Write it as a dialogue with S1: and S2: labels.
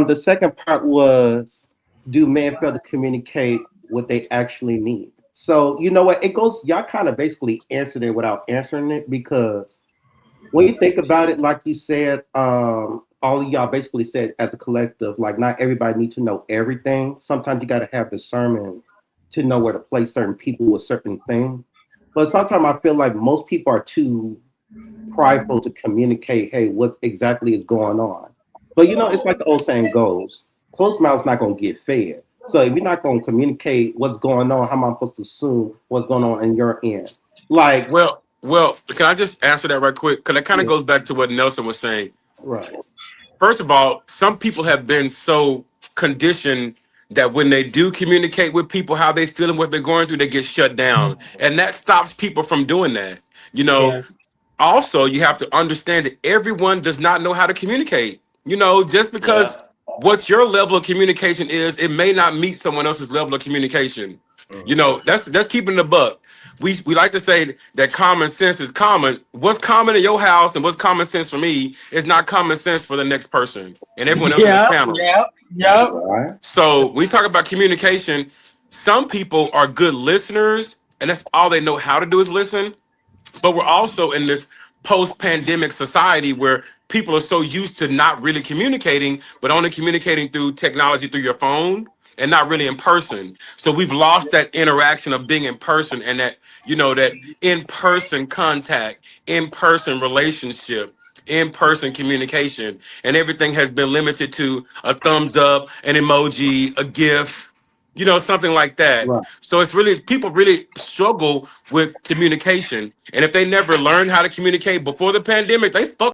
S1: The second part was, do men fail to communicate what they actually need? So you know what? It goes. Y'all kind of basically answered it without answering it because when you think about it, like you said, all of y'all basically said as a collective, like not everybody needs to know everything. Sometimes you got to have discernment to know where to place certain people with certain things. But sometimes I feel like most people are too prideful to communicate, hey, what exactly is going on. But you know, it's like the old saying goes, closed mouth's not gonna get fed. So if you're not gonna communicate what's going on, how am I supposed to assume what's going on in your end? Like,
S2: Well, can I just answer that right quick? Because that kind of
S1: yeah,
S2: goes back to what Nelson was saying.
S1: right,
S2: First of all, some people have been so conditioned that when they do communicate with people how they feel and what they're going through, they get shut down. And that stops people from doing that. You know,
S3: Yes.
S2: also you have to understand that everyone does not know how to communicate. Just
S4: Yeah.
S2: because what your level of communication is, it may not meet someone else's level of communication.
S4: Hmm.
S2: That's keeping the buck. We like to say that common sense is common. What's common in your house and what's common sense for me is not common sense for the next person and everyone else in this
S3: Yeah,
S2: panel.
S3: yeah, yeah.
S1: right,
S2: So we talk about communication. Some people are good listeners, and that's all they know how to do is listen. But we're also in this post-pandemic society where people are so used to not really communicating, but only communicating through technology, through your phone, and not really in person. So we've lost that interaction of being in person and that in-person contact, in-person relationship, in-person communication, and everything has been limited to a thumbs up, an emoji, a GIF, something like that.
S1: right.
S2: So it's really people really struggle with communication. And if they never learned how to communicate before the pandemic, they fucked